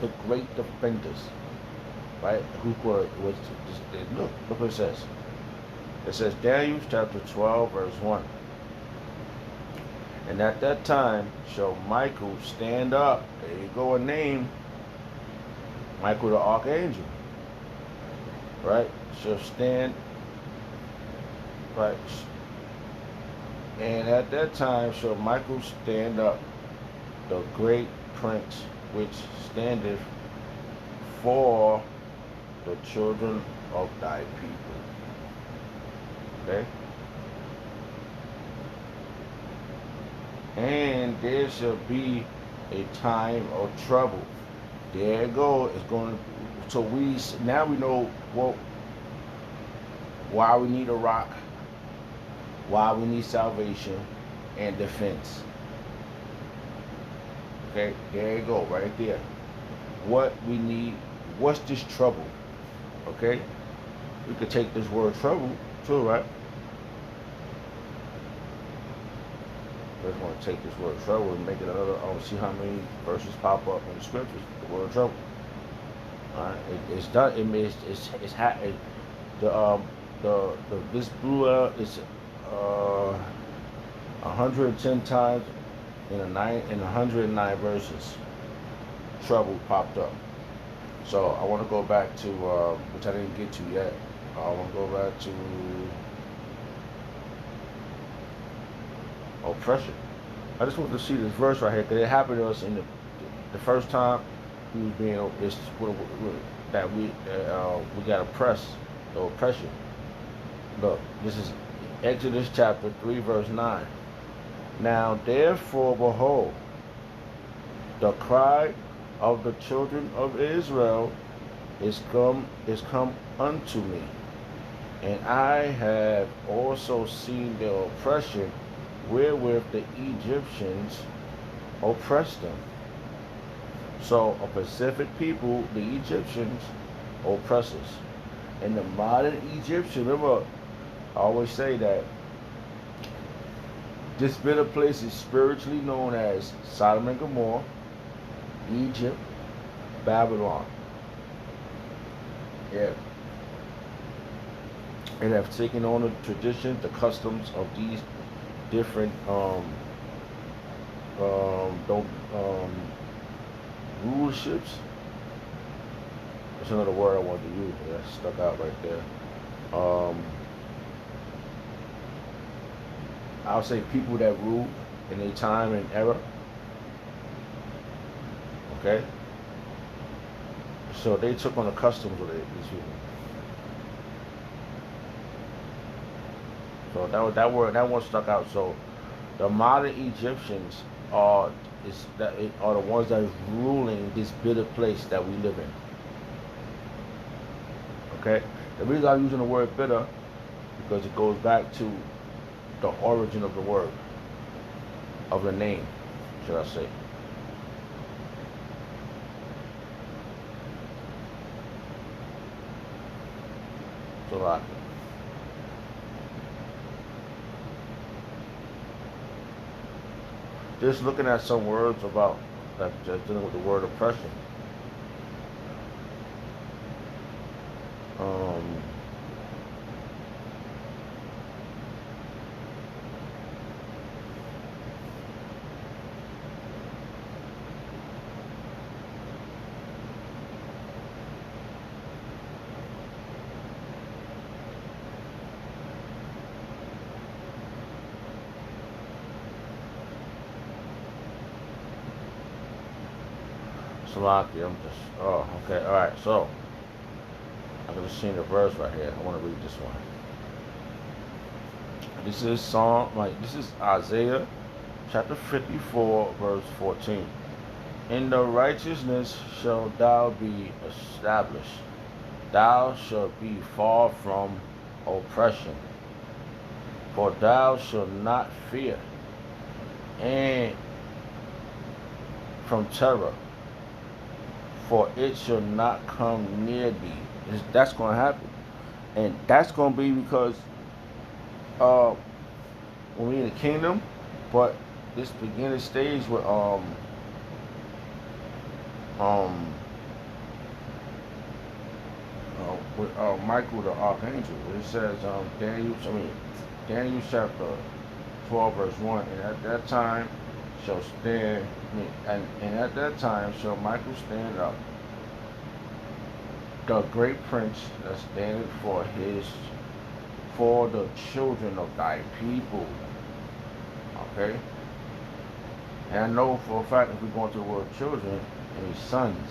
the great defenders, right? Who was look what it says. It says Daniel chapter 12 verse 1. And at that time shall Michael stand up. There you go, a name. Michael the archangel, right? Shall stand, right? And at that time shall Michael stand up, the great prince which standeth for the children of thy people. Okay? And there shall be a time of trouble. There it go. It's going to, so now we know why we need a rock, why we need salvation and defense. Okay, there you go, right there. What we need, what's this trouble? Okay, we could take this word trouble too, right? Just want to take this word trouble and make it another. See how many verses pop up in the scriptures. The word trouble. All right, it's done. The this blue is 110 times in 109 verses. Trouble popped up. So I want to go back to which I didn't get to yet. I want to go back to oppression. I just want to see this verse right here because it happened to us in the first time we was being that we got oppressed, the oppression. Look, this is Exodus chapter 3 verse 9. Now therefore behold, the cry of the children of Israel is come unto me, and I have also seen their oppression wherewith the Egyptians oppressed them. So a Pacific people, the Egyptians, oppress us. And the modern Egyptian, remember, I always say that this bitter place is spiritually known as Sodom and Gomorrah, Egypt, Babylon. Yeah. And have taken on the traditions, the customs of these different rulerships. That's another word I wanted to use. That stuck out right there. I'll say people that rule in a time and era. Okay. So they took on the customs of these people. So that one stuck out. So the modern Egyptians are the ones that is ruling this bitter place that we live in. Okay? The reason I'm using the word bitter because it goes back to the origin of the word, of the name, should I say. So like just looking at some words about that, just dealing with the word oppression. Salaki, okay, alright, so I'm gonna see the verse right here. I want to read this one. This is Isaiah chapter 54 verse 14. In the righteousness shall thou be established, thou shalt be far from oppression, for thou shalt not fear, and from terror, for it shall not come near thee. That's going to happen. And that's going to be because when we in the kingdom, but this beginning stage with with Michael the archangel. It says Daniel chapter 12 verse 1, and at that time shall stand, and at that time shall Michael stand up, the great prince that standeth for the children of thy people. Okay? And I know for a fact if we go into the word children, it means sons.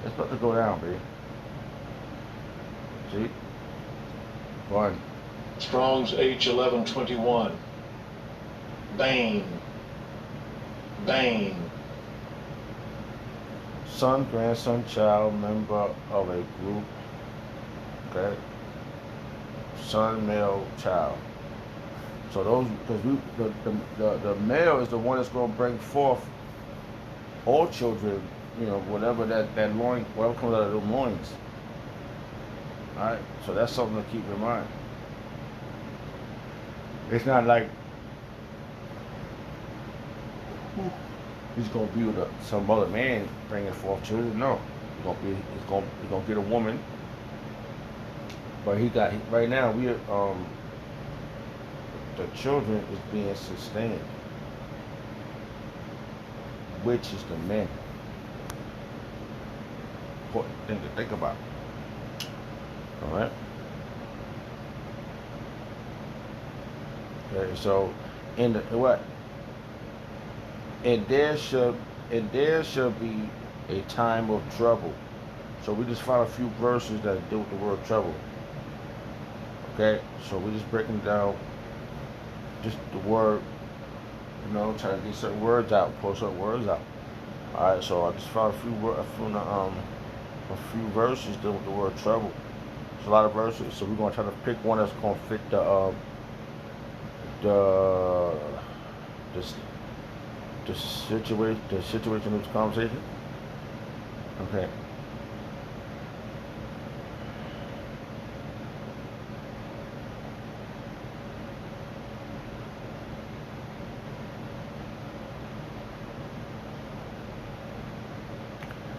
It's about to go down, baby. See? One. Strong's H1121. Bane. Bane. Son, grandson, child, member of a group. Okay? Son, male, child. So those, because the male is the one that's going to bring forth all children, whatever that loin, whatever comes out of the loins. Alright? So that's something to keep in mind. It's not like he's gonna be with some other man bringing forth children. No, he's gonna get a woman. But right now the children is being sustained, which is the men. Important thing to think about. All right. Okay, so in the what? And there shall be a time of trouble. So we just found a few verses that deal with the word trouble. Okay, so we're just breaking down just the word, trying to get certain words out, pull certain words out. All right, so I just found a few verses dealing with the word trouble. There's a lot of verses, so we're gonna try to pick one that's gonna fit the situation of this conversation. Okay.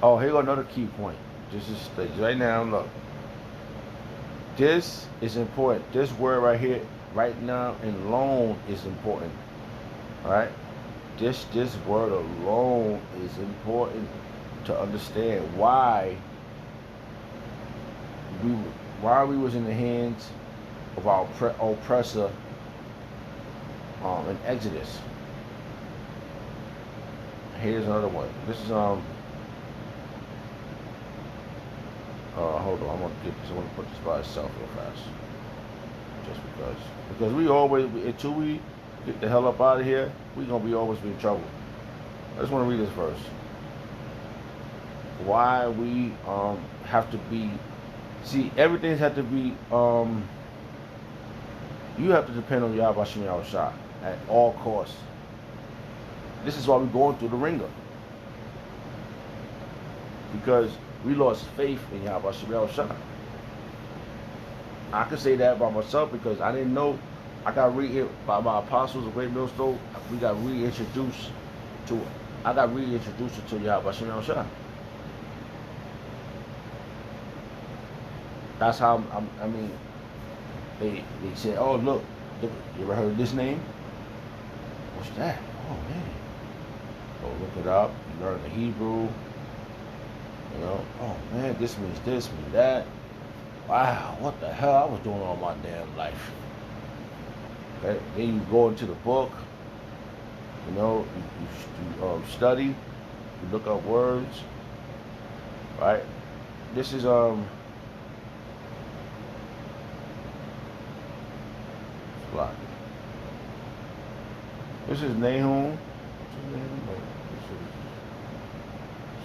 Oh, here go another key point. This is right now. Look, this is important. This word right here, right now, and alone is important. All right. This word alone is important to understand why we was in the hands of our oppressor in Exodus. Here's another one. This is hold on, I want to put this by itself real fast. Just because we always, until we get the hell up out of here, we're going to always be in trouble. I just want to read this verse. Why we have to be, everything's have to be, you have to depend on Yahawashi at all costs. This is why we're going through the ringer. Because we lost faith in Yahawashi. I can say that by myself because I didn't know. I got by my apostles of Great Millstone. I got reintroduced to Yahawashi. That's how they said, oh look, you ever heard of this name? What's that? Oh man. Go look it up, you learn the Hebrew. Oh man, this means that. Wow, what the hell I was doing all my damn life. Okay, then you go into the book, you study, you look up words, right? This is This is Nahum. This is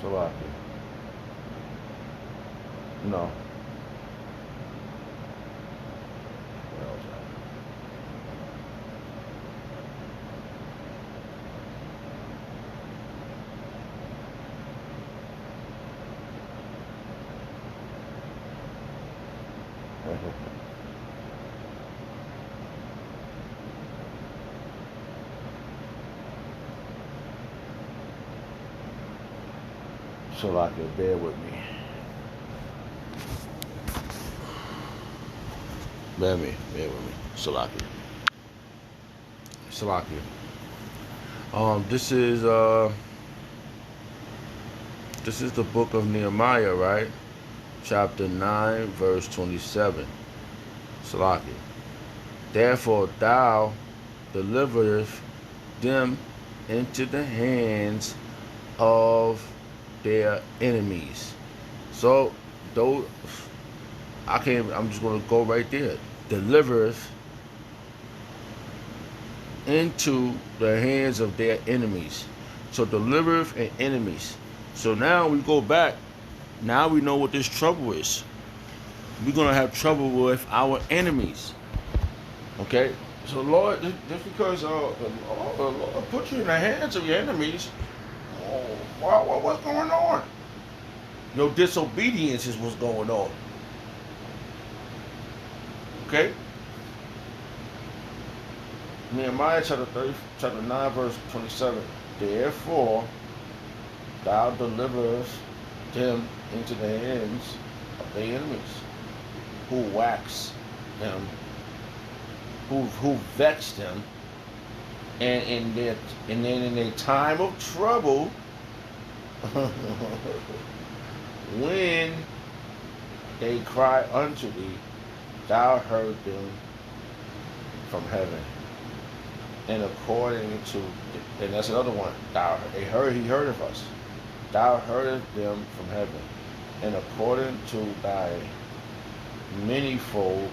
Salaki. No. Where was I? So like, bear with me. Bear with me. Salakia. This is the book of Nehemiah, right? Chapter 9, verse 27. Salakia. Therefore thou deliverest them into the hands of their enemies. So though I'm just gonna go right there. Delivereth into the hands of their enemies. So delivereth and enemies. So now we go back. Now we know what this trouble is. We're gonna have trouble with our enemies. Okay? So Lord, just because the Lord put you in the hands of your enemies, what's going on? Your disobedience is what's going on. Okay? Nehemiah chapter 9, verse 27. Therefore, thou deliverest them into the hands of their enemies, who wax them, who vex them, and then in their time of trouble, when they cry unto thee, thou heard them from heaven. And according to, and that's another one, he heard of us. Thou heardest them from heaven. And according to thy manifold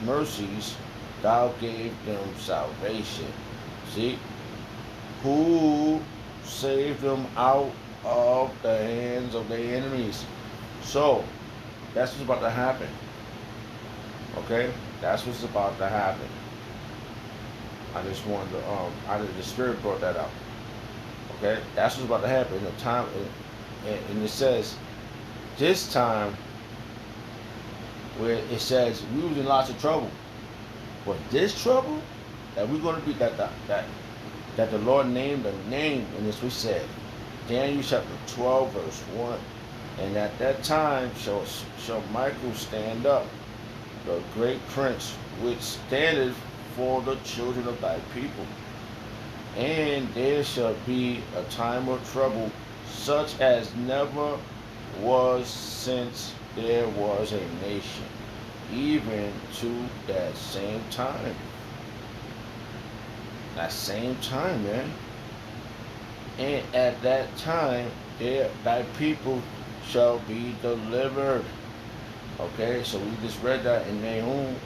mercies, thou gave them salvation. See? Who saved them out of the hands of their enemies. So, that's what's about to happen. Okay? That's what's about to happen. I just wanted to, the Spirit brought that out. Okay? That's what's about to happen. In the time, and it says, this time, where it says, we was in lots of trouble. But this trouble, that we're going to be, that the Lord named a name, and this we said, Daniel chapter 12, verse 1. And at that time shall Michael stand up, the great prince, which standeth for the children of thy people. And there shall be a time of trouble, such as never was since there was a nation, even to that same time. That same time, man. And at that time, thy people shall be delivered. Okay, so we just read that in Nahum.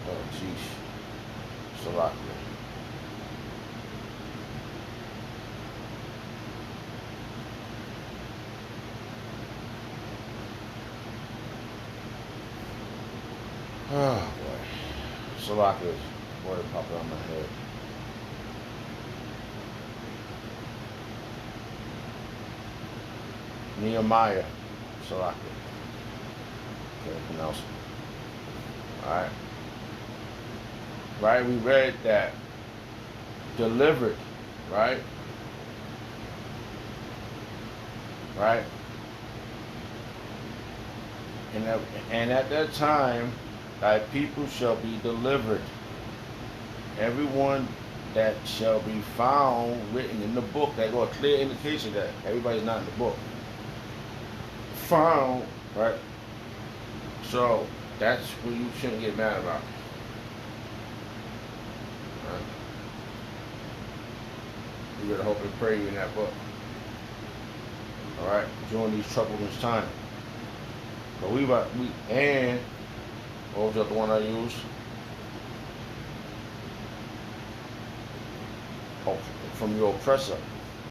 Oh, jeez. Salakia. Oh, boy. Salakia. Word popping on my head. Nehemiah. Salakia. Can't pronounce it. Alright. Right, we read that delivered, right? Right? And at that time, thy people shall be delivered. Everyone that shall be found written in the book, that got a clear indication that everybody's not in the book. Found, right? So that's what you shouldn't get mad about. Right? You gotta hope and pray in that book. Alright, during these troublous times. But and what was the other one I used? Oh, from your oppressor.